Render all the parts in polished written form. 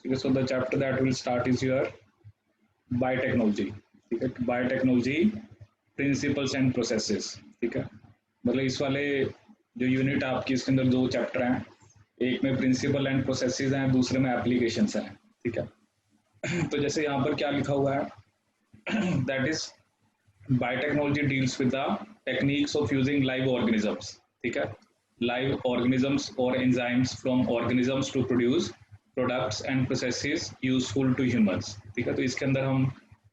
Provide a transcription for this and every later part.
ठीक है। So the chapter that will start is your biotechnology, ठीक है। बायोटेक्नोलॉजी प्रिंसिपल्स एंड प्रोसेसेस, ठीक है। मतलब इस वाले जो यूनिट आपकी इसके अंदर दो चैप्टर हैं, एक में प्रिंसिपल एंड प्रोसेसेस हैं, दूसरे में एप्लीकेशंस हैं, ठीक है। तो जैसे यहाँ पर क्या लिखा हुआ है that is biotechnology deals with the techniques of using live organisms, ठीक है। लाइव ऑर्गेनिजम्स और enzymes from organisms to produce products and processes useful to humans, ठीक है। तो इसके अंदर हम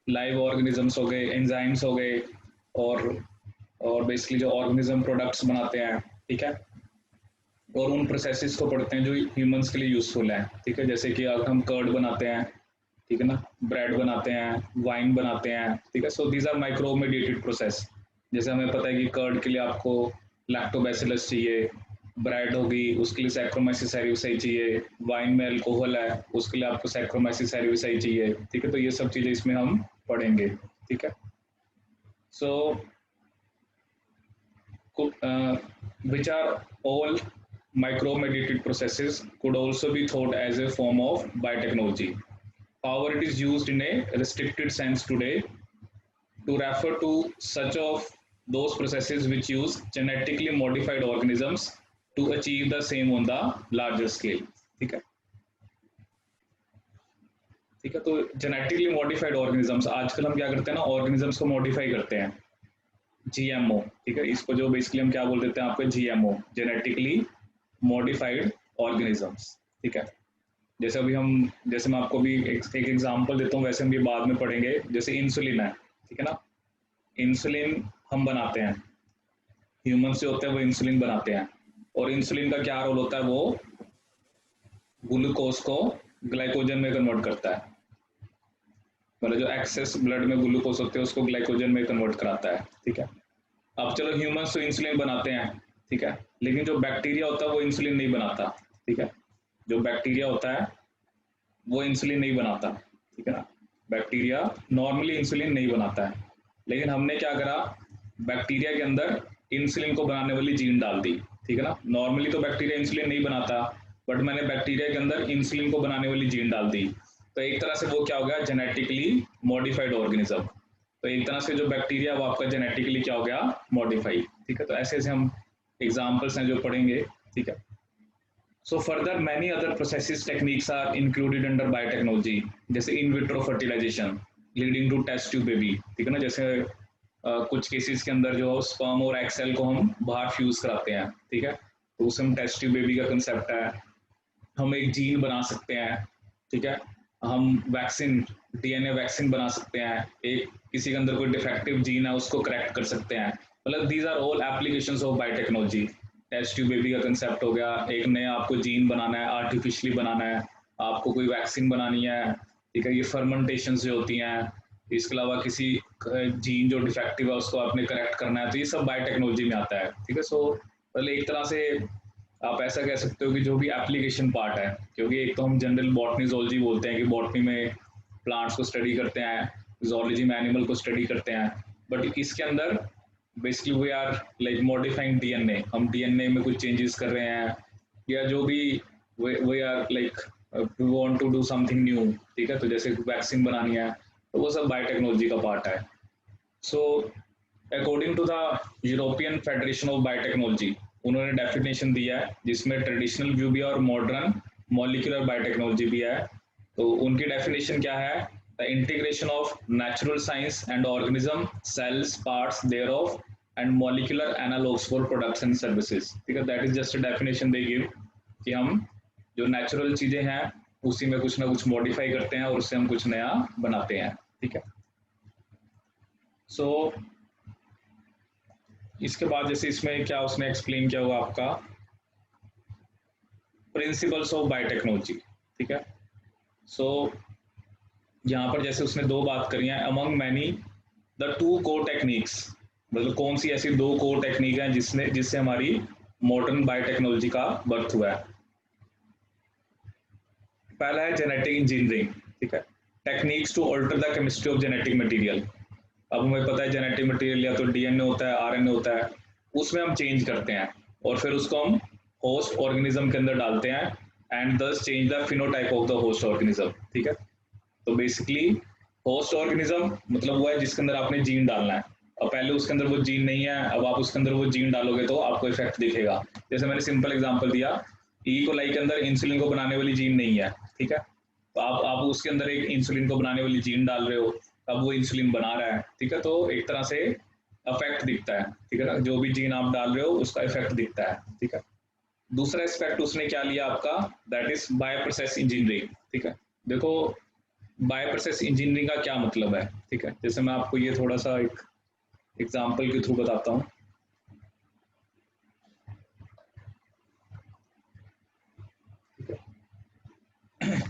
लाइव ऑर्गेनिजम्स हो गए, एंजाइम्स हो गए, और बेसिकली जो ऑर्गेनिज्म प्रोडक्ट्स बनाते हैं, ठीक है, और उन प्रोसेसेस को पढ़ते हैं जो ह्यूमंस के लिए यूजफुल है, ठीक है। जैसे कि अगर हम कर्ड बनाते हैं, ठीक है ना, ब्रेड बनाते हैं, वाइन बनाते हैं, ठीक है। So these are micro mediated process. जैसे हमें पता है कि कर्ड के लिए आपको लैक्टोबैसिलस चाहिए, ब्रेड होगी उसके लिए सैक्रोमाइसिस एरियोसाई चाहिए, वाइन में अल्कोहल है उसके लिए आपको सैक्रोमाइसिस एरियोसाई चाहिए, ठीक है। तो ये सब चीज़ें इसमें हम पढ़ेंगे, ठीक है। सो which are all micro-mediated processes could also be thought as a form of biotechnology. However, it is used in a restricted sense today to refer to such of those processes which use genetically modified organisms to achieve the same on the larger scale, ठीक है। ठीक है, तो genetically modified organisms, आजकल हम क्या करते हैं ना, ऑर्गेनिजम्स को मॉडिफाई करते हैं, जीएमओ, ठीक है। इसको जो बेसिकली हम क्या बोल देते हैं आपको, जीएमओ, जेनेटिकली मॉडिफाइड ऑर्गेनिजम्स, ठीक है। जैसे अभी हम, जैसे मैं आपको भी एक एग्जांपल देता हूँ, वैसे हम ये बाद में पढ़ेंगे। जैसे इंसुलिन है, ठीक है ना, इंसुलिन हम बनाते हैं, ह्यूमन से होते हैं वो इंसुलिन बनाते हैं, और इंसुलिन का क्या रोल होता है, वो ग्लूकोज को ग्लाइकोजन में कन्वर्ट करता है, मतलब जो एक्सेस ब्लड में ग्लूकोज होते हैं उसको ग्लाइकोजन में कन्वर्ट कराता है, ठीक है। अब चलो ह्यूमंस तो इंसुलिन बनाते हैं, ठीक है, लेकिन जो बैक्टीरिया होता है वो इंसुलिन नहीं बनाता, ठीक है। जो बैक्टीरिया होता है वो इंसुलिन नहीं बनाता, ठीक है ना। बैक्टीरिया नॉर्मली इंसुलिन नहीं बनाता है, लेकिन हमने क्या करा, बैक्टीरिया के अंदर इंसुलिन को बनाने वाली जीन डाल दी, ठीक है ना। नॉर्मली तो बैक्टीरिया इंसुलिन नहीं बनाता, बट मैंने बैक्टीरिया के अंदर इंसुलिन को बनाने वाली जीन डाल दी, तो एक तरह से वो क्या हो गया, जेनेटिकली मॉडिफाइड ऑर्गेनिज्म। तो एक तरह से जो बैक्टीरिया वो आपका जेनेटिकली क्या हो गया, मॉडिफाई, ठीक है। तो ऐसे ऐसे हम एग्जाम्पल्स हैं जो पढ़ेंगे, ठीक है। So further many other processes techniques are included under biotechnology, जैसे in vitro fertilization leading to test tube baby, ठीक है ना। जैसे कुछ केसेस के अंदर जो स्पर्म और एग सेल को हम बाहर फ्यूज कराते हैं, ठीक है, तो उसमें हम टेस्ट ट्यूब बेबी का कंसेप्ट है। हम एक जीन बना सकते हैं, ठीक है, हम वैक्सीन, डीएनए वैक्सीन बना सकते हैं, एक किसी के अंदर कोई डिफेक्टिव जीन है उसको करेक्ट कर सकते हैं। मतलब these are all applications of biotechnology. Test tube baby का कंसेप्ट हो गया, एक नया आपको जीन बनाना है, आर्टिफिशियली बनाना है, आपको कोई वैक्सीन बनानी है, ठीक है। ये फर्मेंटेशन जो होती हैं, इसके अलावा किसी जीन जो डिफेक्टिव है उसको आपने करेक्ट करना है, तो ये सब बायोटेक्नोलॉजी में आता है, ठीक है। सो मतलब एक तरह से आप ऐसा कह सकते हो कि जो भी एप्लीकेशन पार्ट है, क्योंकि एक तो हम जनरल बॉटनी जोलॉजी बोलते हैं कि बॉटनी में प्लांट्स को स्टडी करते हैं, जोलॉजी में एनिमल को स्टडी करते हैं, बट इसके अंदर basically we are like modifying DNA, हम डीएनए में कुछ चेंजेस कर रहे हैं, या जो भी we are like we want to do something new, ठीक है। तो जैसे वैक्सीन बनानी है, तो वो सब बायोटेक्नोलॉजी का पार्ट है। So according to the European Federation of biotechnology, उन्होंने डेफिनेशन दिया है जिसमें ट्रेडिशनल व्यू भी है और मॉडर्न मॉलिक्यूलर बायोटेक्नोलॉजी भी है। तो उनकी डेफिनेशन क्या है, the integration of natural science and organism cells parts there of and molecular analogs for products and services, ठीक है। That is just a definition they give कि हम जो नेचुरल चीजें हैं उसी में कुछ ना कुछ मॉडिफाई करते हैं और उससे हम कुछ नया बनाते हैं, ठीक है। सो इसके बाद जैसे इसमें क्या उसने एक्सप्लेन किया हुआ आपका प्रिंसिपल्स ऑफ बायोटेक्नोलॉजी, ठीक है। सो यहाँ पर जैसे उसने दो बात करी है, among many the two core techniques, मतलब कौन सी ऐसी दो कोर टेक्निक है जिससे हमारी मॉडर्न बायोटेक्नोलॉजी का बर्थ हुआ है। पहला है जेनेटिक इंजीनियरिंग, ठीक है, techniques to alter the chemistry of genetic material. अब हमें पता है जेनेटिक मटेरियल या तो डीएनए होता है, आरएनए होता है, उसमें हम चेंज करते हैं और फिर उसको हम होस्ट ऑर्गेनिज्म के अंदर डालते हैं एंड दस change the phenotype of the host organism, ठीक है। तो बेसिकली होस्ट ऑर्गेनिज्म मतलब वो है जिसके अंदर आपने जीन डालना है, और पहले उसके अंदर वो जीन नहीं है, अब आप उसके अंदर वो जीन डालोगे तो आपको इफेक्ट दिखेगा। जैसे मैंने सिंपल एग्जांपल दिया, ई कोलाई के अंदर इंसुलिन को बनाने वाली जीन नहीं है, ठीक है, तो आप उसके अंदर एक इंसुलिन को बनाने वाली जीन डाल रहे हो, अब वो इंसुलिन बना रहा है, ठीक है, तो एक तरह से इफेक्ट दिखता है, ठीक है ना, जो भी जीन आप डाल रहे हो उसका इफेक्ट दिखता है, ठीक है। दूसरा एस्पेक्ट उसने क्या लिया आपका, that is bio process engineering, ठीक है। देखो बायो प्रोसेस इंजीनियरिंग का क्या मतलब है, ठीक है, जैसे मैं आपको ये थोड़ा सा एक एग्जांपल के थ्रू बताता हूँ।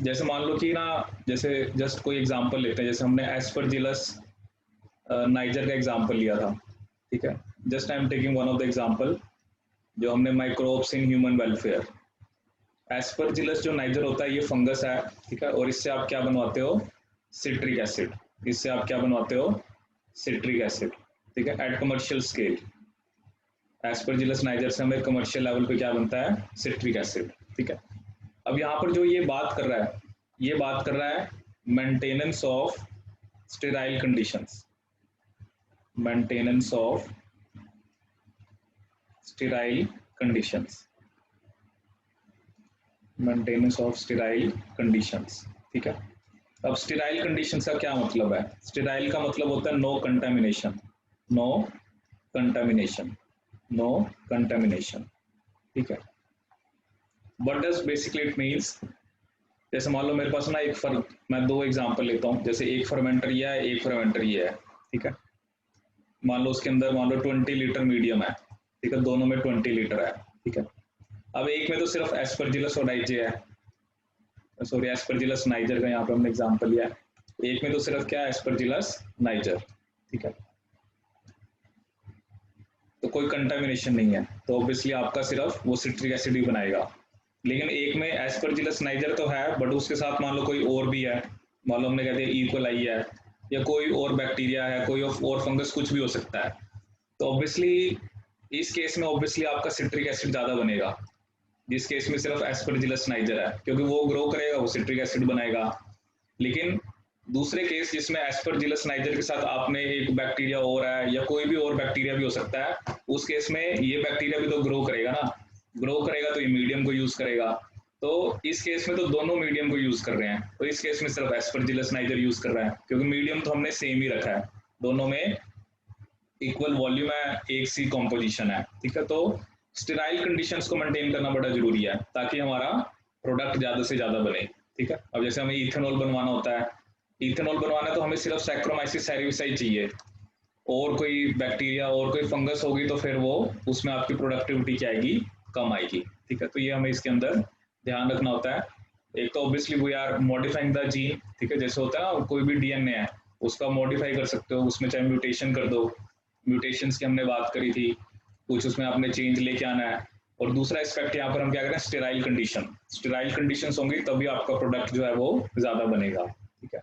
जैसे मान लो कि ना, जैसे जस्ट कोई एग्जांपल लेते हैं, जैसे हमने एस्परजिलस नाइजर का एग्जांपल लिया था, ठीक है। Just I am taking one of the example जो हमने microbes in human welfare. Aspergillus जो नाइजर होता है ये फंगस है, ठीक है, और इससे आप क्या बनवाते हो, सिट्रिक एसिड, इससे आप क्या बनवाते हो, सिट्रिक एसिड, ठीक है, at commercial scale. Aspergillus niger से हमें कमर्शियल लेवल पे क्या बनता है, सिट्रिक एसिड, ठीक है। अब यहाँ पर जो ये बात कर रहा है, ये बात कर रहा है maintenance of sterile conditions, maintenance of sterile conditions, maintenance of sterile conditions, ठीक है। अब स्टेराइल कंडीशंस का क्या मतलब है, स्टेराइल का मतलब होता है no contamination, no contamination, no contamination, ठीक है। What does basically it means, जैसे मान लो मेरे पास ना मैं दो एग्जांपल लेता हूँ, जैसे एक फर्मेंटर ये है, एक फर्मेंटर ये है, ठीक है। मान लो उसके अंदर मान लो 20 लीटर मीडियम है, ठीक है, दोनों में 20 लीटर है, ठीक है। अब एक में तो सिर्फ एस्परजिलस ओडाइजे है, सॉरी एस्परजिलस नाइजर का यहाँ पे हमने एग्जांपल लिया है, एक में तो सिर्फ क्या है, एस्परजिलस नाइजर, ठीक है, तो कोई कंटामिनेशन नहीं है, तो ऑब्वियसली आपका सिर्फ वो सिट्रिक एसिड ही बनाएगा। लेकिन एक में एस्परजिलस नाइजर तो है, बट उसके साथ मान लो कोई और भी है, मान लो हमने कहते हैं ई कोलाई है, या कोई और बैक्टीरिया है, कोई और फंगस, कुछ भी हो सकता है, तो ऑब्वियसली इस केस में ऑब्वियसली आपका सिट्रिक एसिड ज्यादा बनेगा, जिस केस में सिर्फ एस्परजिलस नाइजर है, क्योंकि वो ग्रो करेगा, वो सिट्रिक एसिड बनाएगा। लेकिन दूसरे केस जिसमें एस्परजिलस नाइजर के साथ आपने एक बैक्टीरिया और है, या कोई भी और बैक्टीरिया भी हो सकता है, उस केस में ये बैक्टीरिया भी तो ग्रो करेगा ना, ग्रो करेगा तो ये मीडियम को यूज करेगा, तो इस केस में तो दोनों मीडियम को यूज कर रहे हैं, तो इस केस में सिर्फ एस्परजिलस नाइजर यूज कर रहा है, क्योंकि मीडियम तो हमने सेम ही रखा है, दोनों में इक्वल वॉल्यूम है, एक सी कॉम्पोजिशन है, ठीक है। तो स्टेराइल कंडीशंस को मेंटेन करना बड़ा जरूरी है, ताकि हमारा प्रोडक्ट ज्यादा से ज्यादा बने, ठीक है। अब जैसे हमें इथेनॉल बनवाना होता है, इथेनॉल बनवाना तो हमें सिर्फ सैक्रोमाइसिस सेरेविसाई चाहिए, और कोई बैक्टीरिया और कोई फंगस होगी तो फिर वो उसमें आपकी प्रोडक्टिविटी क्या आएगी, कम आएगी, ठीक है। तो ये हमें इसके अंदर ध्यान रखना होता है। एक तो obviously we are modifying the gene, ठीक है, जैसे होता है ना कोई भी डीएनए है उसका मॉडिफाई कर सकते हो, उसमें चाहे म्यूटेशन कर दो, म्यूटेशंस की हमने बात करी थी, कुछ उसमें आपने चेंज लेके आना है। और दूसरा एस्पेक्ट यहाँ पर हम क्या करें, स्टेराइल कंडीशन, स्टेराइल कंडीशंस होंगी तभी आपका प्रोडक्ट जो है वो ज्यादा बनेगा, ठीक है।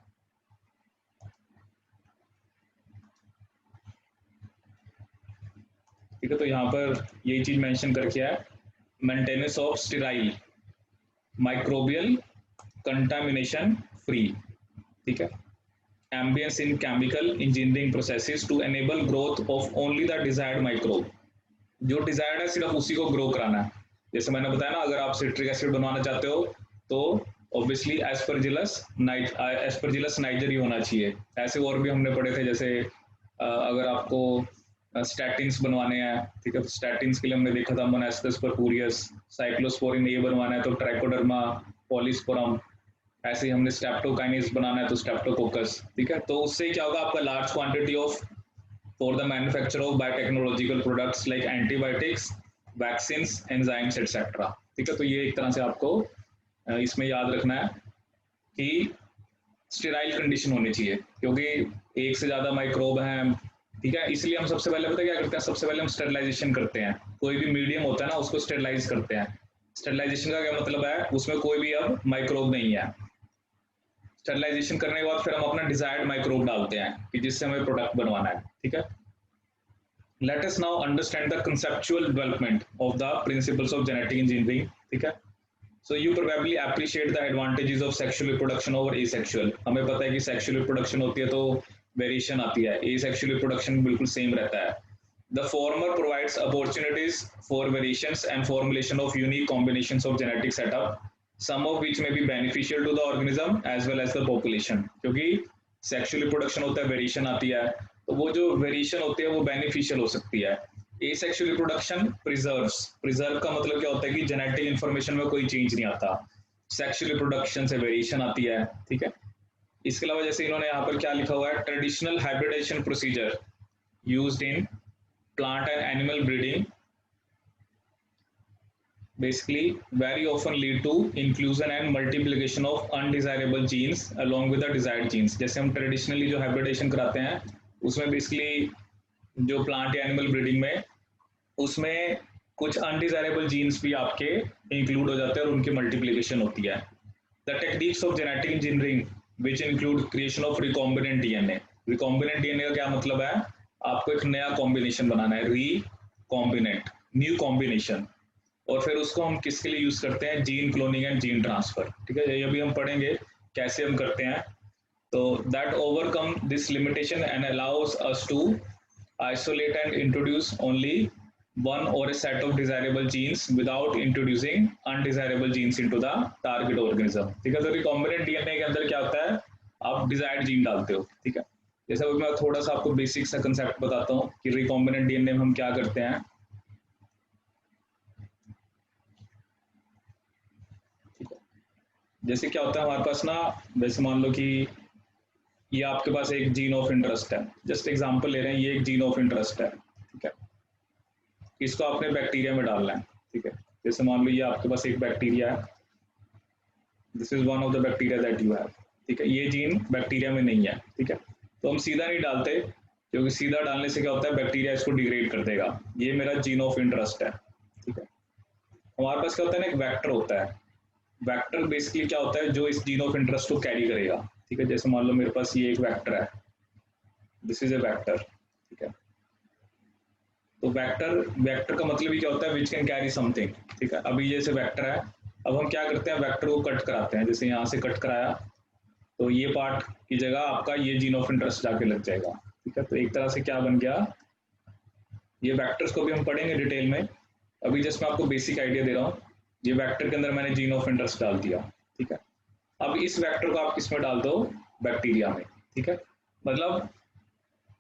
ठीक है, तो यहाँ पर यही चीज मेंशन करके है, maintenance of sterile microbial contamination free, ठीक है, ambience in chemical engineering processes to enable growth of only the desired microbe, जो डिजायर्ड है सिर्फ उसी को ग्रो कराना है। जैसे मैंने बताया ना, अगर आप सिट्रिक एसिड बनवाना चाहते हो तो ऑब्वियसली एस्परजिलस नाइजर ही होना चाहिए। ऐसे और भी हमने पढ़े थे, जैसे अगर आपको स्टैटिन्स बनवाने हैं, ठीक है, तो स्टैटिन्स के लिए हमने देखा था मोनास्टस परपूरियस, साइक्लोस्पोरिन ये बनवाना है तो ट्राइकोडर्मा पॉलीस्पोरम, ऐसे ही हमने स्टेप्टोकाइनेस बनाना है तो स्टेप्टोकोकस, ठीक है। तो उससे क्या होगा, आपका large quantity of for the manufacture of biotechnological products like antibiotics, vaccines, enzymes, etc. ठीक है, तो ये एक तरह से आपको इसमें याद रखना है कि स्टेराइल कंडीशन होनी चाहिए, क्योंकि एक से ज्यादा माइक्रोब हैं, ठीक है, इसलिए हम सबसे पहले पता क्या करते हैं, सबसे पहले हम स्टेरिलाइजेशन करते हैं, कोई भी मीडियम होता है ना उसको स्टेरिलाइज करते हैं। स्टेरिलाइजेशन का क्या मतलब है, उसमें कोई भी अब माइक्रोब नहीं है। स्टेरिलाइजेशन करने के बाद फिर हम अपना डिजायर्ड माइक्रोब डालते हैं कि जिससे हमें प्रोडक्ट बनवाना है, ठीक है। Let us now understand the conceptual development of the principles of genetic engineering, ठीक है। So you probably appreciate the advantages of sexual reproduction over asexual. हमें पता है कि सेक्सुअल रिप्रोडक्शन होती है तो वेरिएशन आती है, एसेक्सुअल रिप्रोडक्शन बिल्कुल सेम रहता है। The former provides opportunities for variations and formulation of unique combinations of genetic setup, some of which may be beneficial to the organism as well as the population। क्योंकि sexual reproduction होता है, variation आती है, तो वो जो variation होती है वो बेनिफिशियल हो सकती है। एसेक्सुअल रिप्रोडक्शन प्रिजर्व्स, प्रिजर्व का मतलब क्या होता है कि जेनेटिक इंफॉर्मेशन में कोई चेंज नहीं आता, सेक्सुअल रिप्रोडक्शन से वेरिएशन आती है, ठीक है। इसके अलावा जैसे इन्होंने यहाँ पर क्या लिखा हुआ है, traditional hybridization procedure used in plant and animal breeding basically very often lead to inclusion and multiplication of undesirable genes along with the desired genes। जैसे हम ट्रेडिशनली जो हाइब्रिडेशन कराते हैं उसमें बेसिकली जो प्लांट या एनिमल ब्रीडिंग में उसमें कुछ अनडिजायरेबल जीन्स भी आपके इंक्लूड हो जाते हैं और उनकी मल्टीप्लिकेशन होती है। The techniques of genetic engineering which include creation of recombinant DNA. Recombinant DNA का क्या मतलब है, आपको एक नया कॉम्बिनेशन बनाना है, रिकॉम्बिनेंट, न्यू कॉम्बिनेशन, और फिर उसको हम किसके लिए यूज करते हैं, gene cloning and gene transfer, ठीक है। ये अभी हम पढ़ेंगे कैसे हम करते हैं। तो that overcome this limitation and allows us to isolate and introduce only one or a set of desirable genes without introducing undesirable genes into the target organism, ठीक है। तो रिकॉम्बिनेंट डीएनए के अंदर क्या होता है, आप डिजायर्ड जीन डालते हो, ठीक है। जैसा मैं थोड़ा सा आपको बेसिक सा कंसेप्ट बताता हूँ कि रिकॉम्बिनेंट डीएनए में हम क्या करते हैं। जैसे क्या होता है हमारे पास ना, वैसे मान लो कि ये आपके पास एक जीन ऑफ इंटरेस्ट है, जस्ट एग्जांपल ले रहे हैं, ये एक जीन ऑफ इंटरेस्ट है, ठीक है। इसको आपने बैक्टीरिया में डालना है, ठीक है। जैसे मान लो ये आपके पास एक बैक्टीरिया है, this is one of the bacteria that you have, ठीक है। ये जीन बैक्टीरिया में नहीं है, ठीक है। तो हम सीधा नहीं डालते, क्योंकि सीधा डालने से क्या होता है, बैक्टीरिया इसको डिग्रेड कर देगा। ये मेरा जीन ऑफ इंटरेस्ट है, ठीक है। हमारे पास क्या होता है ना, एक वेक्टर होता है। वेक्टर बेसिकली क्या होता है, जो इस जीन ऑफ इंटरेस्ट को कैरी करेगा, ठीक है। जैसे मान लो मेरे पास ये एक वेक्टर है, दिस इज ए वेक्टर, ठीक है। तो वेक्टर, वेक्टर का मतलब ही क्या होता है, विच कैन कैरी समथिंग, ठीक है। अभी जैसे वेक्टर है, अब हम क्या करते हैं, वेक्टर को कट कराते हैं, जैसे यहाँ से कट कराया तो ये पार्ट की जगह आपका ये जीन ऑफ इंटरेस्ट जाके लग जाएगा, ठीक है। तो एक तरह से क्या बन गया, ये वेक्टर्स को भी हम पढ़ेंगे डिटेल में, अभी जस्ट मैं आपको बेसिक आइडिया दे रहा हूँ। ये वेक्टर के अंदर मैंने जीन ऑफ इंटरेस्ट डाल दिया, ठीक है। अब इस वेक्टर को आप किसमें डाल दो, बैक्टीरिया में, ठीक है। मतलब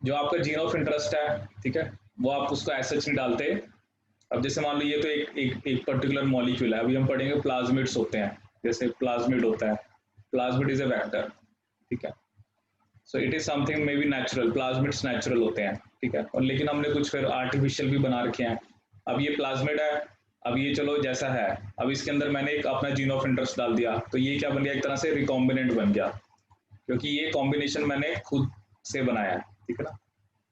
जो आपका जीन ऑफ इंटरेस्ट है, ठीक है, वो आप उसको एज सच नहीं डालते। अब जैसे मान लो ये तो एक पर्टिकुलर मॉलिक्यूल है, अभी हम पढ़ेंगे प्लाज्मिड्स होते हैं, जैसे प्लाज्मिड होता है, प्लाज्मिड इज ए वेक्टर, ठीक है। सो it is something may be natural, plasmids natural होते हैं, ठीक है। और लेकिन हमने कुछ फिर आर्टिफिशियल भी बना रखे हैं। अब ये प्लाज्मिड है, अब ये चलो जैसा है, अब इसके अंदर मैंने एक अपना जीन ऑफ इंटरेस्ट डाल दिया, तो ये क्या बन गया, एक तरह से रिकॉम्बिनेंट बन गया, क्योंकि ये कॉम्बिनेशन मैंने खुद से बनाया है, ठीक है ना।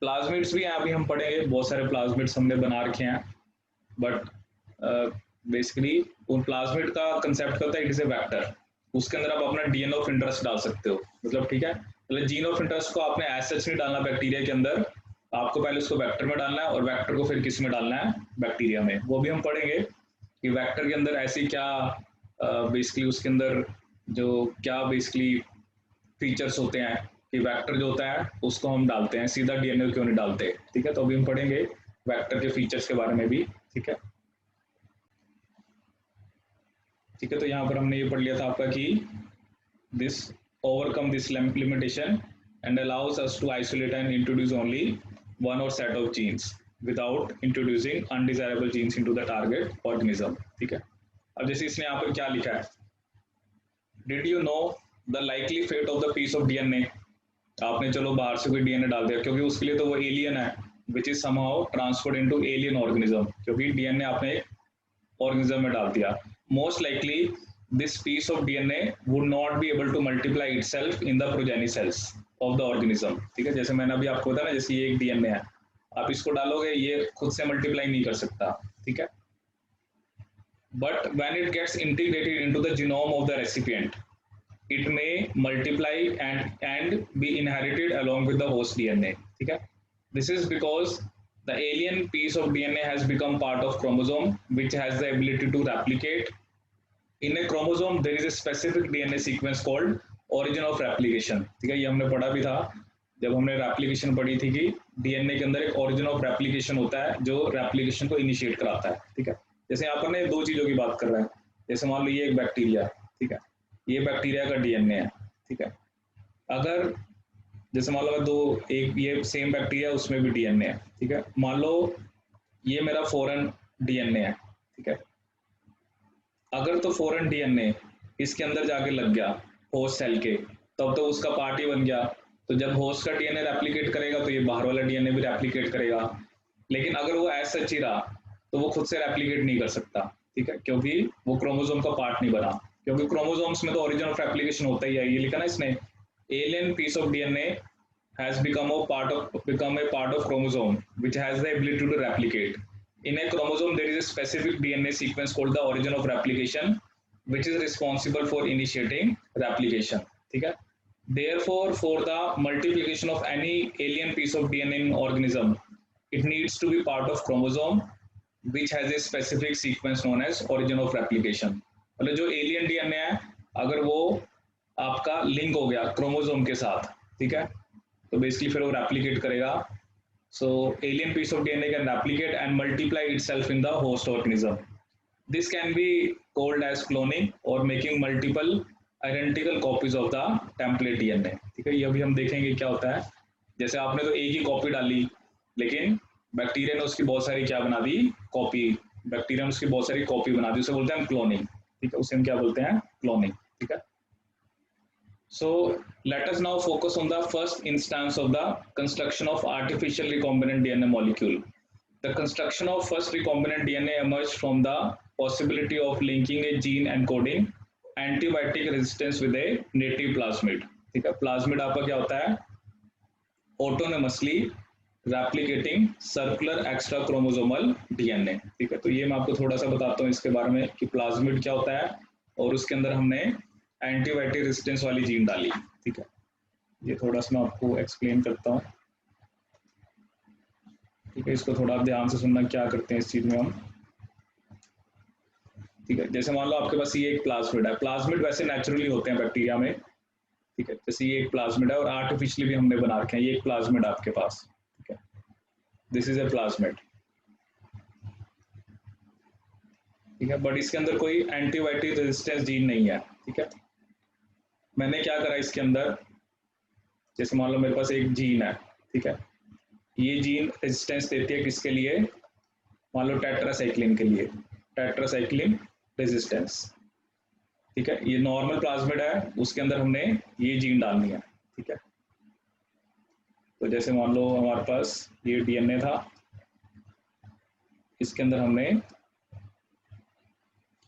प्लाज्मिड्स भी हैं, अभी हम पढ़ेंगे, बहुत सारे प्लाज्मिड्स हमने बना रखे हैं, बट बेसिकली उन प्लाज्मिड का कंसेप्ट होता है, इट इज ए वेक्टर, उसके अंदर आप अपना डीएनए ऑफ इंटरेस्ट डाल सकते हो, मतलब ठीक है। मतलब जीन ऑफ इंटरेस्ट को आपने एज सच नहीं डालना बैक्टीरिया के अंदर, आपको पहले उसको वेक्टर में डालना है और वेक्टर को फिर किस में डालना है, बैक्टीरिया में। वो भी हम पढ़ेंगे कि वेक्टर के अंदर ऐसी क्या बेसिकली उसके अंदर जो क्या बेसिकली फीचर्स होते हैं कि वेक्टर जो होता है उसको हम डालते हैं, सीधा डीएनए क्यों नहीं डालते, ठीक है। तो अभी हम पढ़ेंगे वेक्टर के फीचर्स के बारे में भी, ठीक है। ठीक है, तो यहाँ पर हमने ये पढ़ लिया था आपका कि this overcome this limitation and allows us to isolate and introduce only one or set of genes without introducing undesirable genes into the target organism, ठीक है। अब जैसे इसने यहाँ पर क्या लिखा है, did you know the likely fate of the piece of DNA। आपने चलो बाहर से कोई डीएनए डाल दिया, क्योंकि उसके लिए तो वो एलियन है, which is somehow transferred into alien organism, क्योंकि डीएनए आपने एक ऑर्गेनिज्म में डाल दिया। Most likely this piece of DNA would not be able to multiply itself in the progeny cells of the organism, ठीक है। जैसे मैंने अभी आपको बताया ना, जैसे ये एक डीएनए है, आप इसको डालोगे, ये खुद से मल्टीप्लाई नहीं कर सकता, ठीक है। But when it gets integrated into the genome of the recipient, it may multiply and be inherited along with the host DNA, ठीक है। This is because the alien piece of DNA has become part of chromosome which has the ability to replicate in a chromosome there is a specific DNA sequence called origin of replication, ठीक है, ये हमने पढ़ा भी था जब हमने replication पढ़ी थी कि डीएनए के अंदर एक ओरिजिन ऑफ रेप्लिकेशन होता है जो रेप्लिकेशन को इनिशिएट कराता है, ठीक है। जैसे यहाँ पर ना दो चीजों की बात कर रहा है, जैसे मान लो ये एक बैक्टीरिया, ठीक है, ये बैक्टीरिया का डीएनए है, ठीक है। अगर जैसे मान लो मैं दो एक ये सेम बैक्टीरिया उसमें भी डीएनए है, ठीक है, मान लो ये मेरा फॉरेन डीएनए है, ठीक है। अगर तो फॉरेन डीएनए इसके अंदर जाके लग गया होस्ट सेल के, तब तो उसका पार्ट ही बन गया। तो जब होस्ट का डीएनए रेप्लिकेट करेगा तो ये बाहर वाला डीएनए भी रेप्लिकेट करेगा। लेकिन अगर वो ऐसा सच ही रहा तो वो खुद से रेप्लिकेट नहीं कर सकता, ठीक है, क्योंकि वो क्रोमोसोम का पार्ट नहीं बना, क्योंकि क्रोमोसोम्स में तो ओरिजिन ऑफ रेप्लिकेशन होता ही है, ये लिखा ना इसने, alien piece of DNA has become a part of chromosome which has the ability to replicate. In a chromosome there is a specific DNA sequence called the origin of replication which is responsible for initiating replication, ठीक है। Therefore for the multiplication of any alien piece of DNA in organism it needs to be part of chromosome which has a specific sequence known as origin of replication। मतलब जो alien DNA है अगर वो आपका link हो गया chromosome के साथ, ठीक है, तो बेसिकली फिर वो रेप्लिकेट करेगा। So alien piece of DNA can replicate and multiply itself in the host organism. This can be called as cloning और making multiple identical copies of the template DNA, ठीक है। ये अभी हम देखेंगे क्या होता है। जैसे आपने तो एक ही कॉपी डाली, लेकिन बैक्टीरिया ने उसकी बहुत सारी क्या बना दी, कॉपी, बैक्टीरिया ने उसकी बहुत सारी कॉपी बना दी, उसे बोलते हैं क्लोनिंग, ठीक है, उसे हम क्या बोलते हैं, क्लोनिंग, ठीक है। So let us now focus on the first instance of the construction of artificial recombinant DNA molecule. The construction of first recombinant DNA emerged from the possibility of linking a gene encoding antibiotic resistance with a native plasmid, ठीक है। Plasmid आपका क्या होता है, autonomously replicating circular extra chromosomal DNA, ठीक है। तो ये मैं आपको थोड़ा सा बताता हूँ इसके बारे में कि प्लाज्मिड क्या होता है, और उसके अंदर हमने एंटीबायोटिक रेजिस्टेंस वाली जीन डाली, ठीक है। ये थोड़ा सा मैं आपको एक्सप्लेन करता हूँ, ठीक है। इसको थोड़ा आप ध्यान से सुनना क्या करते हैं इस चीज में हम, ठीक है। जैसे मान लो आपके पास ये एक प्लाज्मिड है, प्लाज्मिड वैसे नेचुरली होते हैं बैक्टीरिया में, ठीक है। जैसे ये एक प्लाज्मिड है और आर्टिफिशियली भी हमने बना रखे हैं, ये एक प्लाज्मिड आपके पास, ठीक है, दिस इज ए प्लाज्मिड, ठीक है। बट इसके अंदर कोई एंटीबायोटिक रेजिस्टेंस जीन नहीं है, ठीक है। मैंने क्या करा इसके अंदर, जैसे मान लो मेरे पास एक जीन है, ठीक है, ये जीन रेजिस्टेंस देती है किसके लिए, मान लो टेट्रासाइक्लिन के लिए, टेट्रासाइक्लिन रेजिस्टेंस, ठीक है। ये नॉर्मल प्लाज्मिड है, उसके अंदर हमने ये जीन डालनी है, ठीक है। तो जैसे मान लो हमारे पास ये डीएनए था, इसके अंदर हमने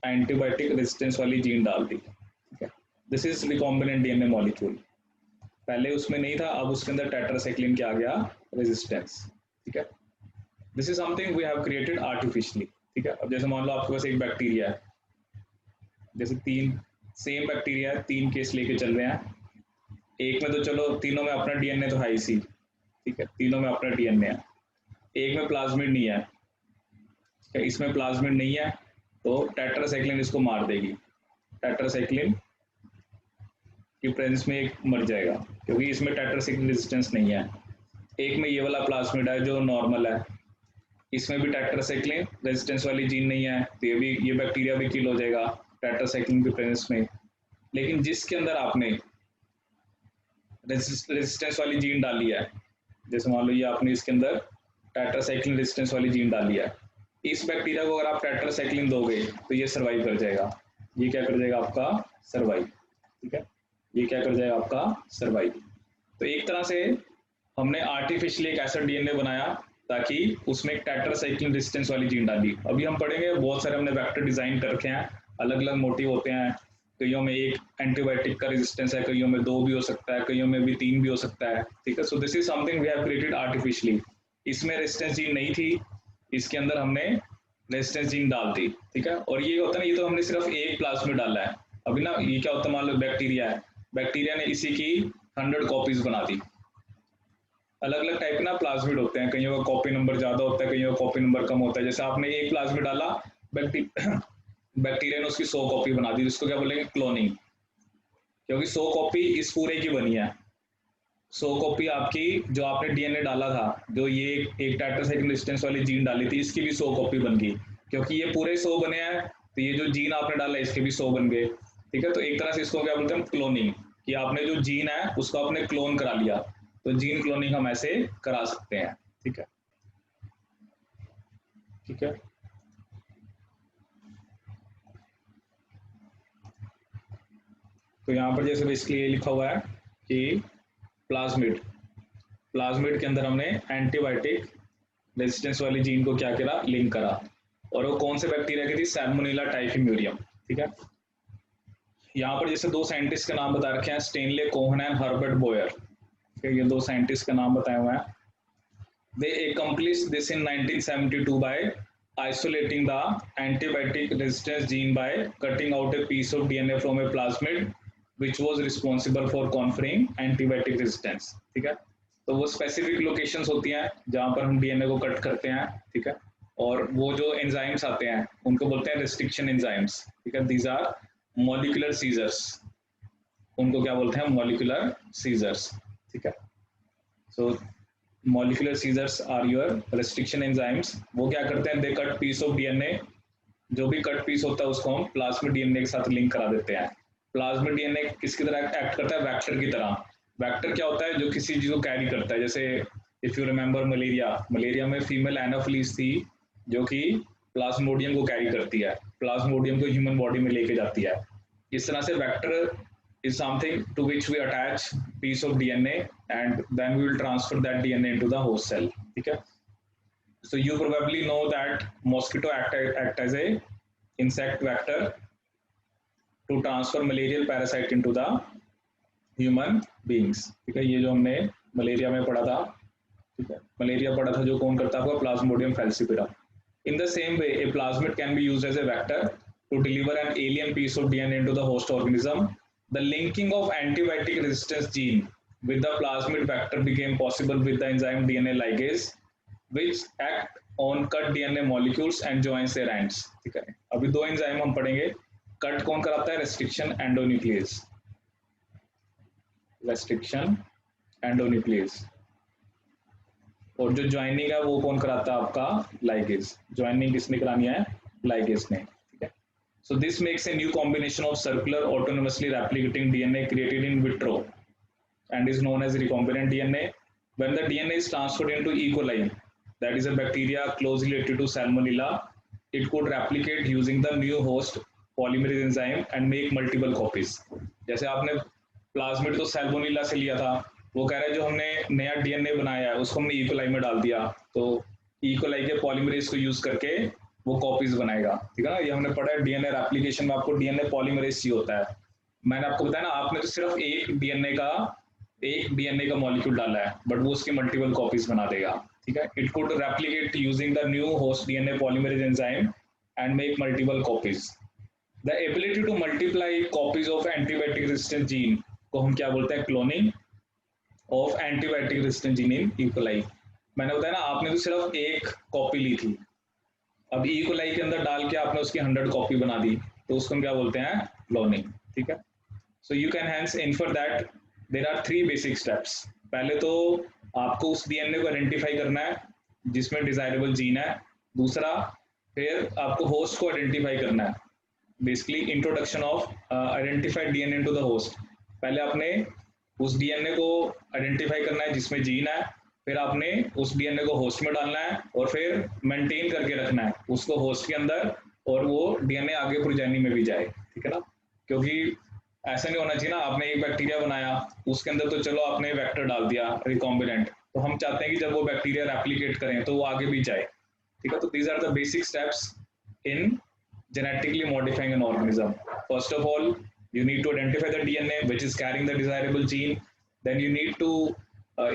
एंटीबायोटिक रेजिस्टेंस वाली जीन डाल दी, ठीक है। This is recombinant DNA molecule, पहले उसमें नहीं था, अब उसके अंदर टेट्रासाइक्लिन क्या आ गया, रेजिस्टेंस, ठीक है। This is something we have created artificially, ठीक है। अब जैसे मान लो आपके पास एक बैक्टीरिया है, जैसे तीन सेम बैक्टीरिया है, तीन केस लेके चल रहे हैं, एक में तो चलो तीनों में अपना डीएनए तो है ही सी, ठीक है, तीनों में अपना डीएनए है, एक में प्लाज्मिड नहीं है, इसमें प्लाज्मिड नहीं है, तो टेट्रासाइक्लिन इसको मार देगी, टेट्रासाइक्लिन की प्रेजेंस में एक मर जाएगा, क्योंकि इसमें टेट्रासाइक्लिन रेजिस्टेंस नहीं है। एक में ये वाला प्लाज्मिड है जो नॉर्मल है, इसमें भी टेट्रासाइक्लिन रेजिस्टेंस वाली जीन नहीं है, तो ये बैक्टीरिया भी किल हो जाएगा टेट्रासाइक्लिन की प्रेजेंस में। लेकिन जिसके अंदर आपने रेजिस्टेंस वाली जीन डाली है, जैसे मान लो ये आपने इसके अंदर टेट्रासाइक्लिन रेजिस्टेंस वाली जीन डाली है, इस बैक्टीरिया को अगर आप टेट्रासाइक्लिन दोगे तो ये सर्वाइव कर जाएगा, ये क्या कर जाएगा आपका, सर्वाइव, ठीक है, ये क्या कर जाएगा आपका, सर्वाइव। तो एक तरह से हमने आर्टिफिशियली एक ऐसा डीएनए बनाया ताकि उसमें एक टेट्रासाइक्लिन रेजिस्टेंस वाली जीन डाली। अभी हम पढ़ेंगे बहुत सारे हमने वेक्टर डिजाइन कर रखे हैं, अलग अलग मोटिव होते हैं, कईयों में एक एंटीबायोटिक का रेजिस्टेंस है, कईयों में 2 भी हो सकता है, कईयों में भी 3 भी हो सकता है, ठीक है। So this is something we have created artificially. इसमें रेजिस्टेंस जीन नहीं थी, इसके अंदर हमने रेजिस्टेंस जीन डाल दी, ठीक है। और ये होता है ना, ये तो हमने सिर्फ एक प्लाज्मिड डाला है, अभी ना ये क्या होता है, मान लो बैक्टीरिया है, बैक्टीरिया ने इसी की 100 कॉपीज बना दी। अलग अलग टाइप के ना प्लाज्मिड होते हैं, कईयों का कॉपी नंबर ज्यादा होता है, कईयों का कॉपी नंबर कम होता है। जैसे आपने एक प्लाज्मिड डाला, बैक्टीरिया ने उसकी 100 कॉपी बना दी, जिसको क्या बोलेंगे क्लोनिंग, क्योंकि 100 कॉपी इस पूरे की बनी है। 100 कॉपी आपकी जो आपने डीएनए डाला था, जो ये एक टेट्रासाइक्लिन रेजिस्टेंस वाली जीन डाली थी, इसकी भी 100 कॉपी बन गई, क्योंकि ये पूरे 100 बने हैं, तो ये जो जीन आपने डाला इसके भी 100 बन गए। ठीक है, तो एक तरह से इसको क्या बोलते हैं क्लोनिंग, कि आपने जो जीन है उसको आपने क्लोन करा लिया, तो जीन क्लोनिंग हम ऐसे करा सकते हैं। ठीक है, ठीक है। तो यहाँ पर जैसे बेसिकली ये लिखा हुआ है कि प्लाज्मिड, प्लाज्मिड के अंदर हमने एंटीबायोटिक रेजिस्टेंस वाली जीन को क्या करा, लिंक करा, और वो कौन से बैक्टीरिया की थी, सैल्मोनेला टाइफिम्यूरियम। ठीक है, यहाँ पर जैसे दो साइंटिस्ट के नाम बता रखे हैं, Stanley Cohen and Herbert Boyer. ठीक है, ये दो साइंटिस्ट का नाम बताए हुए हैं। They accomplished this in 1972 by isolating the antibiotic resistance gene by cutting out a piece of DNA from a plasmid which was responsible for conferring antibiotic resistance। ठीक है, तो वो स्पेसिफिक लोकेशंस होती हैं जहां पर हम डीएनए को कट करते हैं। ठीक है, और वो जो एंजाइम्स आते हैं उनको बोलते हैं रेस्ट्रिक्शन एंजाइम्स। ठीक है, दीज आर मॉलिक्यूलर सीजर्स, उनको क्या बोलते हैं, मॉलिक्यूलर सीजर्स। ठीक है, so molecular scissors are your restriction enzymes. वो क्या करते हैं, they cut piece of DNA, जो भी कट पीस होता है उसको हम प्लाज्मिड डीएनए के साथ लिंक करा देते हैं। प्लाज्मिड डीएनए किसकी तरह एक्ट करता है, वेक्टर की तरह। वेक्टर क्या होता है, जो किसी चीज को कैरी करता है। जैसे if you remember malaria, malaria में फीमेल एनाफिलीज थी जो कि प्लाज्मोडियम को कैरी करती है, प्लाज्मोडियम को ह्यूमन बॉडी में लेके जाती है। इस तरह से vector is something to which we attach piece of DNA and then we will transfer that DNA into the host cell. Okay, so you probably know that mosquito act as a insect vector to transfer malarial parasite into the human beings। ठीक है, ये जो हमने malaria में पढ़ा था, ठीक है, मलेरिया पढ़ा था जो कौन करता है, आपका Plasmodium falciparum। In the same way, a plasmid can be used as a vector to deliver an alien piece of DNA into the host organism। The linking of antibiotic resistance gene with the plasmid vector became possible with the enzyme DNA ligase, which act on cut DNA molecules and joins their ends। ठीक है, अभी दो enzyme हम पढ़ेंगे। Cut कौन कराता है, restriction endonuclease, restriction endonuclease, और जो ज्वाइनिंग है वो कौन कराता है, आपका लाइगेज। ज्वाइनिंग किसने करानी है, लाइगेज ने। So this makes a new combination of circular autonomously replicating DNA created in vitro and is known as recombinant DNA. When the DNA is transferred into E. coli, that is a bacteria closely related to Salmonella, it could replicate using the new host polymerase enzyme and make multiple copies। जैसे आपने plasmid तो Salmonella से लिया था, वो कह रहा है जो हमने नया डीएनए बनाया है उसको हमने ई कोलाई में डाल दिया, तो ई कोलाई के पॉलीमरेज को यूज करके वो कॉपीज बनाएगा। ठीक है ना, ये हमने पढ़ा है डीएनए रेप्लिकेशन में आपको डीएनए पॉलीमरेज चाहिए होता है। मैंने आपको बताया ना, आपने तो सिर्फ एक डीएनए का मॉलिक्यूल डाला है, बट वो उसकी मल्टीपल कॉपीज बना देगा। ठीक है, it could replicate using the new host DNA polymerase enzyme and make multiple copies. The ability to multiply copies of antibiotic resistant gene को हम क्या बोलते हैं, cloning of antibiotic resistant gene in E coli. मैंने बताया ना, आपने तो सिर्फ एक कॉपी ली थी, अब ई कोलाई के अंदर डाल के आपने उसकी 100 कॉपी बना दी, तो उसको हम क्या बोलते हैं, क्लोनिंग। ठीक है, so you can hence infer that there are 3 basic steps. पहले तो आपको उस डीएनए को आइडेंटिफाई करना है जिसमें डिजायरेबल जीन है। दूसरा, फिर आपको होस्ट को आइडेंटिफाई करना है, basically introduction of identified DNA into the host. पहले आपने उस डीएनए को आइडेंटिफाई करना है जिसमें जीन है, फिर आपने उस डीएनए को होस्ट में डालना है और फिर मेंटेन करके रखना है उसको होस्ट के अंदर, और वो डीएनए आगे प्रोजेनी में भी जाए। ठीक है ना, क्योंकि ऐसा नहीं होना चाहिए ना, आपने एक बैक्टीरिया बनाया उसके अंदर तो चलो आपने वेक्टर डाल दिया रिकॉम्बिनेंट, तो हम चाहते हैं कि जब वो बैक्टीरिया रेप्लिकेट करें तो वो आगे भी जाए। ठीक है, तो these are the basic steps in genetically modifying an organism। First of all, you need to identify the DNA which is carrying the desirable gene, then you need to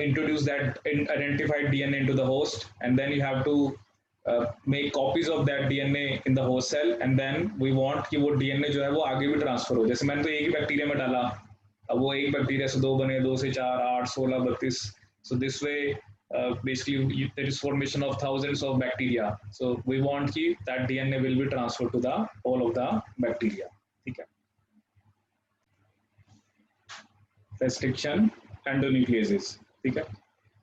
introduce that identified DNA into the host, and then you have to make copies of that DNA in the host cell, and then we want कि वो DNA जो है वो आगे भी transfer हो। जैसे मैंने तो एक ही बैक्टीरिया में डाला, अब वो एक बैक्टीरिया से 2 बने, 2 से 4, 8, 16, 32, so this way basically there is formation of thousands of bacteria, so we want ki that DNA will be transferred to the all of the bacteria. ठीक है. Restriction endonucleases. ठीक है.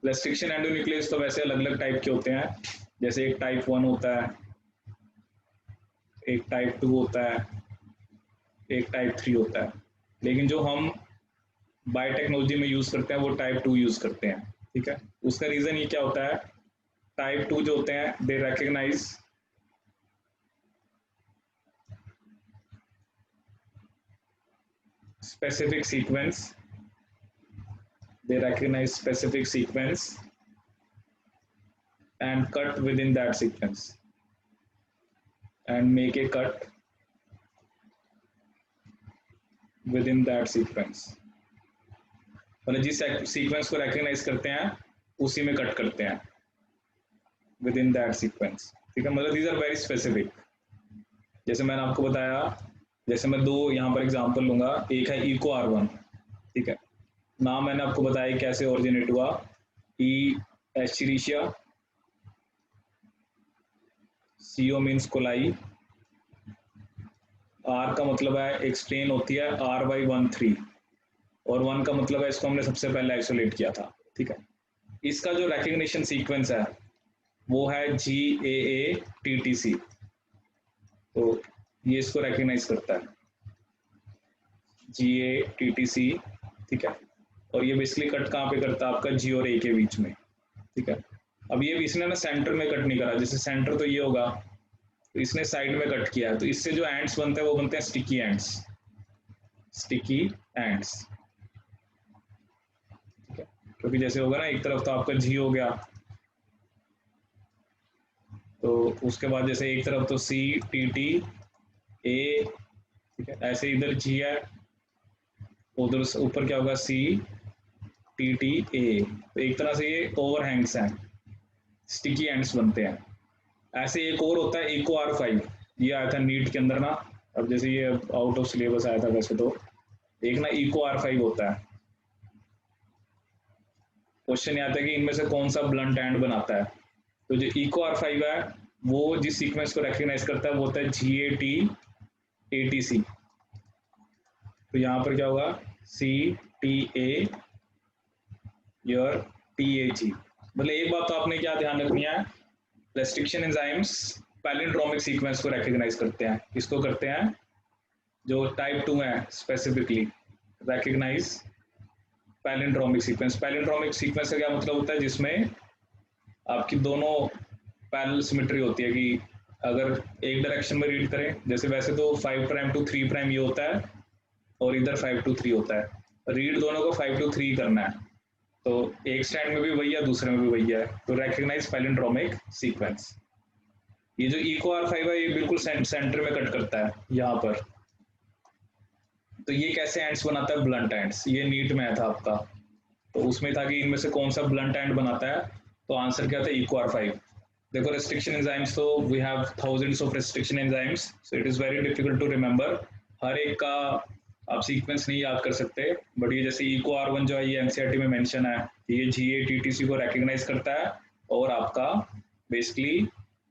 रेस्ट्रिक्शन एंडोन्यूक्लियस तो वैसे अलग अलग टाइप के होते हैं, जैसे एक टाइप 1 होता है, एक टाइप 2 होता है, एक टाइप 3 होता है, लेकिन जो हम बायोटेक्नोलॉजी में यूज करते हैं वो टाइप 2 यूज करते हैं. ठीक है. उसका रीजन ये क्या होता है, टाइप 2 जो होते हैं दे recognise specific sequence, they recognize specific sequence and cut within that sequence and make a cut within that sequence. मतलब जिस सीक्वेंस को रिकॉग्नाइज करते हैं उसी में कट करते हैं within that sequence. ठीक है. मतलब these are very specific. जैसे मैंने आपको बताया, जैसे मैं दो यहाँ पर एग्जांपल लूंगा, एक है इको R1. ठीक है. नाम मैंने आपको बताया कैसे ओरिजिनेट हुआ, ई एस्चेरिशिया, CO मीन्स कोलाई, R का मतलब है एक्सप्लेन होती है R/13 और 1 का मतलब है इसको हमने सबसे पहले आइसोलेट किया था. ठीक है. इसका जो रिकॉग्निशन सीक्वेंस है वो है GAATTC, तो ये इसको रिकॉग्नाइज करता है GATTC. ठीक है. और ये बेसिकली कट कहाँ पे करता है, आपका G और A के बीच में. ठीक है. अब ये इसने ना सेंटर में कट नहीं करा, जैसे सेंटर तो ये होगा, तो इसने साइड में कट किया है, तो इससे जो एंड्स बनते हैं वो बनते हैं स्टिकी एंड्स. Sticky ends. ठीक है. क्योंकि जैसे होगा ना, एक तरफ तो आपका G हो गया, तो उसके बाद जैसे एक तरफ तो C T T A. ठीक है. ऐसे इधर G है, उधर ऊपर क्या होगा C T T A. तो एक तरह से ये ओवरहैंग्स हैं, स्टिकी एंड्स बनते हैं. ऐसे एक और होता है इको R5, ये आया था नीट के अंदर ना, अब जैसे ये आउट ऑफ सिलेबस आया था वैसे तो. एक ना इको R5 होता है, क्वेश्चन आता है कि इनमें से कौन सा ब्लंट एंड बनाता है. तो जो इको R5 है वो जिस सीक्वेंस को रिकॉग्नाइज करता है वो होता है GATATC. तो यहाँ पर क्या होगा CTA और TAG. मतलब एक बात तो आपने क्या ध्यान रखनी है, रेस्ट्रिक्शन एंजाइम्स पैलिंड्रोमिक सीक्वेंस को रिकॉग्नाइज करते हैं. किसको करते हैं, जो टाइप 2 है specifically recognize palindromic sequence. Palindromic sequence का क्या मतलब होता है, जिसमें आपकी दोनों पैरेलल सिमेट्री होती है कि अगर एक डायरेक्शन में रीड करें, जैसे वैसे तो 5' to 3' ये होता है और इधर 5 to 3 होता है, रीड दोनों को 5 to 3 करना है, तो एक स्टैंड में भी वही है दूसरे में भी वही है, तो रिकॉग्नाइज पैलिंड्रोमिक सीक्वेंस. ये जो इको R5 है ये बिल्कुल सेंटर में कट करता है यहाँ पर. तो ये कैसे एंड्स बनाता है, ब्लंट एंड्स. ये नीट में आया था आपका, तो उसमें था कि इनमें से कौन सा ब्लंट एंड बनाता है, तो आंसर क्या था, इको R5. देखो रेस्ट्रिक्शन एंजाइम्स तो we have thousands of restriction enzymes, so it is very difficult to remember. हर एक का आप सीक्वेंस नहीं याद कर सकते, बट ये जैसे इको R1 जो है ये एनसीईआरटी में मेंशन है, ये GATTC को रिकॉग्नाइज करता है और आपका बेसिकली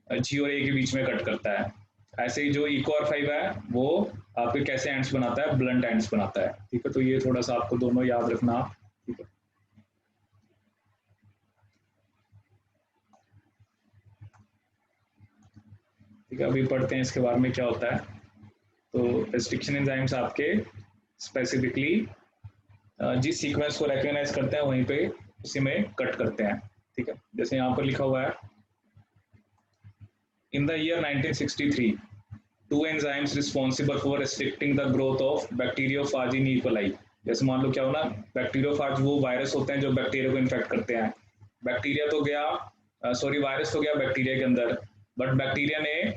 G और A के बीच में कट करता है. ऐसे ही जो इको R5 है वो आपके कैसे एंड्स बनाता है, ब्लंट एंड्स बनाता है. ठीक है. तो ये थोड़ा सा आपको दोनों याद रखना. ठीक है. ठीक है. अभी पढ़ते हैं इसके बारे में क्या होता है. तो रेस्ट्रिक्शन एंजाइम्स आपके स्पेसिफिकली जिस सीक्वेंस को रिकॉग्नाइज करते हैं वहीं पे उसी में कट करते हैं. ठीक है. जैसे यहाँ पर लिखा हुआ है, in the year 1963 2 enzymes responsible for restricting the growth of bacteriophage in E. coli. जैसे मान लो क्या हो ना, बैक्टीरियोफाज वो वायरस होते हैं जो बैक्टीरिया को इन्फेक्ट करते हैं. बैक्टीरिया तो गया वायरस तो गया बैक्टीरिया के अंदर, बट बैक्टीरिया ने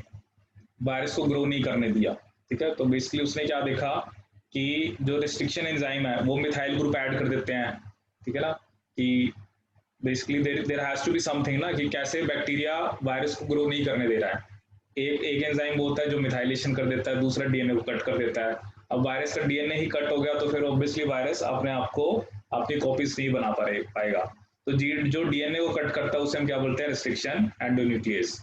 वायरस को ग्रो नहीं करने दिया. ठीक है. तो बेसिकली उसने क्या देखा कि जो रिस्ट्रिक्शन एंजाइम है वो मिथाइल ग्रुप ऐड कर देते हैं. ठीक है ना, कि basically there has to be something ना, कि कैसे बैक्टीरिया वायरस को ग्रो नहीं करने दे रहा है. एक एंजाइम वो होता है जो मिथाइलेशन कर देता है, दूसरा डीएनए को कट कर देता है. अब वायरस का डीएनए ही कट हो गया तो फिर ऑब्वियसली वायरस अपने आप को अपनी कॉपीज नहीं बना पाएगा. तो जो डीएनए को कट करता है उसे हम क्या बोलते हैं, रिस्ट्रिक्शन एंडोन्यूक्लियस।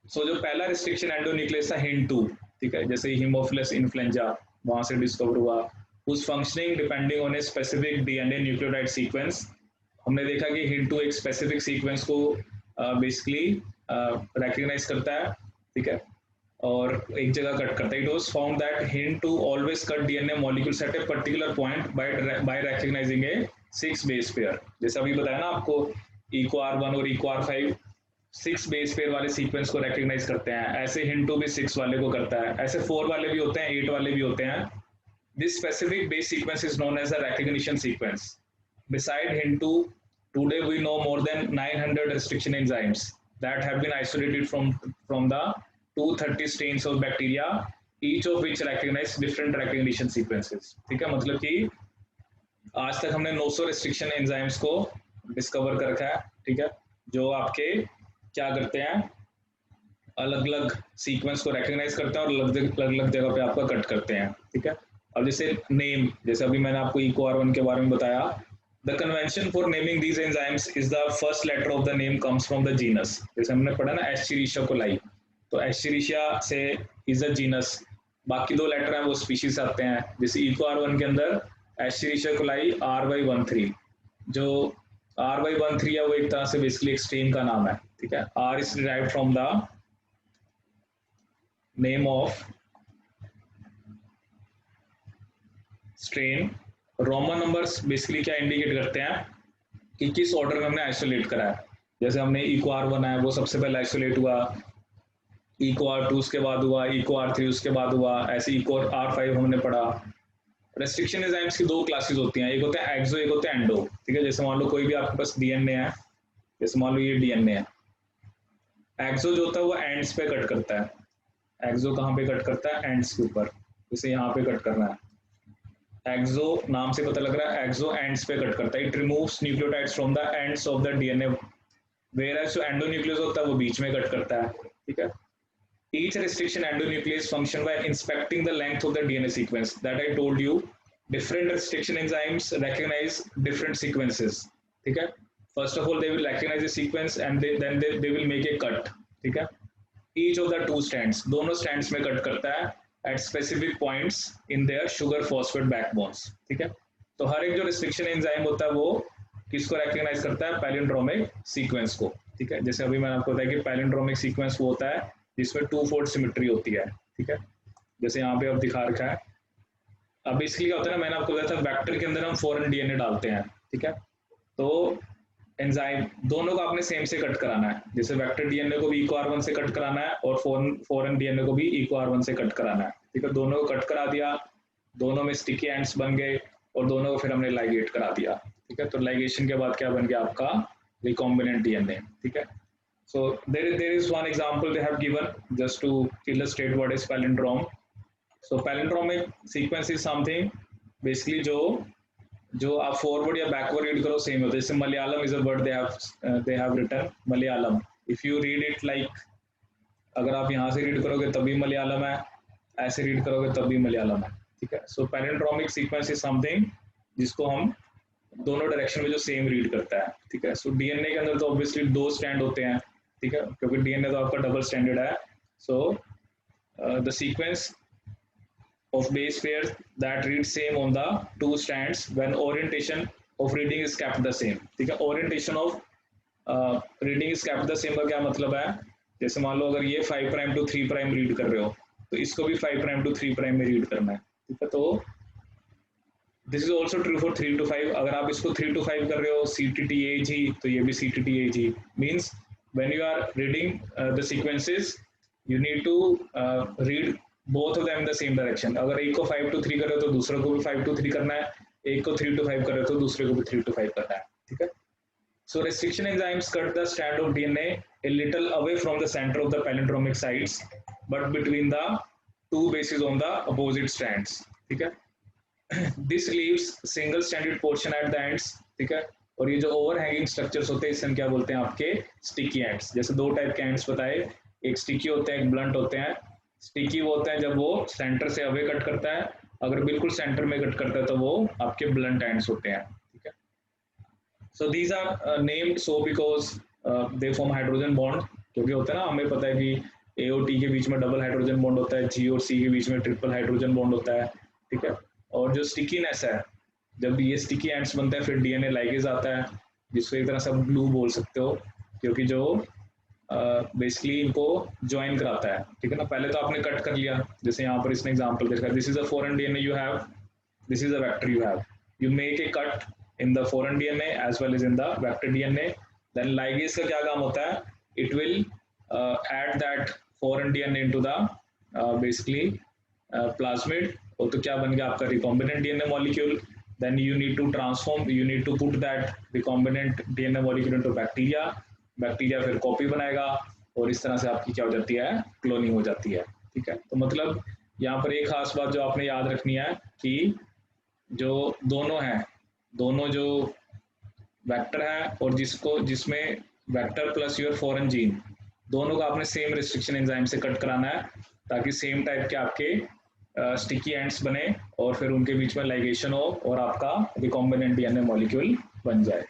सो जो पहला रिस्ट्रिक्शन एंडोन्यूक्लियस था हिंड 2, ठीक है, जैसे हीमोफिलस इन्फ्लुएंजा वहां से डिस्कवर हुआ, उस functioning depending on A specific DNA nucleotide sequence. हमने देखा कि हिंड 2 एक स्पेसिफिक सीक्वेंस को बेसिकली रिकॉग्नाइज करता है, ठीक है, और एक जगह कट करता है। It was found that Hind 2 always cut DNA molecules at a particular point by recognizing a 6 base pair. जैसे अभी बताया ना आपको, इको R1 और इको R5 6 बेस पेयर वाले सीक्वेंस को रिकॉग्नाइज करते हैं, ऐसे हिंड 2 भी 6 वाले को करता है, ऐसे 4 वाले भी होते हैं, 8 वाले भी होते हैं। This specific base sequence is known as a recognition sequence. Beside HIN2, today we know more than 900 restriction enzymes that have been isolated from the 230 strains of bacteria, each of which recognize different recognition sequences. ठीक है, मतलब कि आज तक हमने 900 restriction enzymes को discover कर रखा है, ठीक है, जो आपके क्या करते हैं, अलग अलग सीक्वेंस को रिकॉग्नाइज करते हैं और अलग अलग जगह पे आपका कट करते हैं, ठीक है। अब जैसे नेम, जैसे अभी मैंने आपको इको R1 के बारे में बताया, the convention for naming these enzymes is the first letter of the name comes from the genus. जैसे हमने पढ़ा ना एस्चेरिशिया कोलाई, तो एस्चेरिशिया से इज द जीनस, बाकी 2 लेटर हैं वो स्पीशीज आते हैं। जैसे इको R1 के अंदर एस्चेरिशिया कोलाई RY13, जो RY13 है वो एक तरह से बेसिकली एक स्ट्रेन का नाम है, ठीक है। R is derived from the name of strain. Roman numbers basically क्या इंडिकेट करते हैं कि किस ऑर्डर में हमने आइसोलेट करा है। जैसे हमने इको R1 है वो सबसे पहले आइसोलेट हुआ, इको R2 उसके बाद हुआ, इको R3 उसके बाद हुआ, ऐसे इको R5 हमने पढ़ा। रेस्ट्रिक्शन एंजाइम्स की 2 क्लासेस होती हैं, एक होता है एक्सो, एक होता है एंडो, ठीक है। जैसे मान लो कोई भी आपके पास डीएनए है, जैसे मान लो ये डीएनए है, एक्सो जो होता है वो एंड्स पे कट करता है। एक्सो कहाँ पे कट करता है, एंड्स के ऊपर, जैसे यहाँ पे कट करना है। एक्सो नाम से पता लग रहा है, एक्सो एंड्स पे कट करता है, it removes nucleotides from the ends of the DNA, whereas जो एंडोन्यूक्लियस होता है वो बीच में कट करता है, ठीक है। Each restriction endonuclease function by inspecting the length of the DNA sequence that I told you. Different restriction enzymes recognize different sequences, ठीक है। First of all, they will recognize a sequence and then they will make a cut, ठीक है। Each of the 2 strands, दोनों strands में cut करता है at specific points in their sugar phosphate backbones, ठीक है। तो हर एक जो restriction enzyme होता है वो किसको recognize करता है, palindromic sequence को, ठीक है। जैसे अभी मैंने आपको बताया कि palindromic sequence वो होता है जिसमें 2-fold सिमेट्री होती है, ठीक है, जैसे यहाँ पे अब दिखा रखा है। अब बेसिकली क्या होता है ना, मैंने आपको बताया था वेक्टर के अंदर हम फॉरेन डीएनए डालते हैं, ठीक है, तो एंजाइम दोनों को आपने सेम से कट कराना है। जैसे वेक्टर डीएनए को भी इको R1 से कट कराना है और फॉरेन डीएनए को भी इको R1 से कट कराना है, ठीक है। दोनों को कट करा दिया, दोनों में स्टिकी एंड्स बन गए और दोनों को फिर हमने लाइगेट करा दिया, ठीक है। तो लाइगेशन के बाद क्या बन गया आपका, रिकॉम्बिनेंट डीएनए, ठीक है। So there is one example they have given just to illustrate what is palindrome. So palindromic sequence is something basically जो आप फॉरवर्ड या बैकवर्ड रीड करो सेम होता है। जैसे Malayalam is a word they have written Malayalam, if you read it like, अगर आप यहाँ से रीड करोगे तब भी मलयालम है, ऐसे रीड करोगे तब भी मलयालम है, ठीक है। सो पैलिंड्रोमिक सीक्वेंस इज समथिंग जिसको हम दोनों डायरेक्शन में जो सेम रीड करता है, ठीक है। सो डीएनए के अंदर तो ऑब्वियसली 2 स्टैंड होते हैं, ठीक है, क्योंकि डीएनए तो आपका डबल स्टैंडर्ड है। So the sequence of base pairs that read same on the 2 strands when orientation of reading is kept the same, ठीक है। orientation of reading is kept the same का क्या मतलब है, जैसे मान लो अगर ये 5 प्राइम टू 3 प्राइम रीड कर रहे हो तो इसको भी 5 प्राइम टू 3 प्राइम में रीड करना है, ठीक है। तो this is also true for 3 to 5। अगर आप इसको 3 to 5 कर रहे हो CTTAG तो ये भी CTTAG means when you are reading the sequences you need to read both of them in the same direction। अगर एक को 5 to 3 कर रहे हो तो दूसरे को भी 5 to 3 करना है, एक को 3 to 5 कर रहे हो तो दूसरे को भी 3 to 5 करना है, ठीक है। So restriction enzymes cut the strand of DNA a little away from the center of the palindromic sites but between the 2 bases on the opposite strands, ठीक है। This leaves single stranded portion at the ends, ठीक है। और ये जो overhanging structures होते हैं इसे हम क्या बोलते हैं, आपके स्टिकी एंड्स। जैसे 2 टाइप के एंड्स बताए, एक स्टिकी होते हैं, एक ब्लंट होते हैं। स्टिकी वो होता है जब वो सेंटर से अवे कट करता है, अगर बिल्कुल सेंटर में कट करता है तो वो आपके ब्लंट एंड्स होते हैं, ठीक है। So these are named so because they form hydrogen bond, क्योंकि होता है ना, हमें पता है कि A और T के बीच में डबल हाइड्रोजन बॉन्ड होता है, G और C के बीच में ट्रिपल हाइड्रोजन बॉन्ड होता है, ठीक है। और जो स्टिकीनेस है, जब ये स्टिकी एंड्स बनते हैं फिर डीएनए लाइगेज आता है, जिसको एक तरह से आप ग्लू बोल सकते हो, क्योंकि जो बेसिकली इनको ज्वाइन कराता है, ठीक है ना। पहले तो आपने कट कर लिया, जैसे यहाँ पर इसने एग्जांपल देखा, this is a foreign DNA you have, this is a vector you have, you make a cut in the foreign DNA as well as in the vector DNA, then ligase का क्या काम होता है, it will add that foreign DNA into the basically plasmid, और तो क्या बन गया आपका recombinant DNA molecule, then you need to transform, you need to put that recombinant DNA molecule into bacteria, bacteria फिर कॉपी बनाएगा और इस तरह से आपकी क्या हो जाती है, क्लोनिंग हो जाती है, ठीक है। तो मतलब यहाँ पर एक खास बात जो आपने याद रखनी है कि जो दोनों हैं, दोनों जो वेक्टर है और जिसमें vector plus your foreign gene, दोनों का आपने सेम रिस्ट्रिक्शन एंजाइम से कट कराना है, ताकि सेम टाइप के आपके स्टिकी एंड्स बने और फिर उनके बीच में लाइगेशन हो और आपका रिकॉम्बिनेंट डीएनए मॉलिक्यूल बन जाए।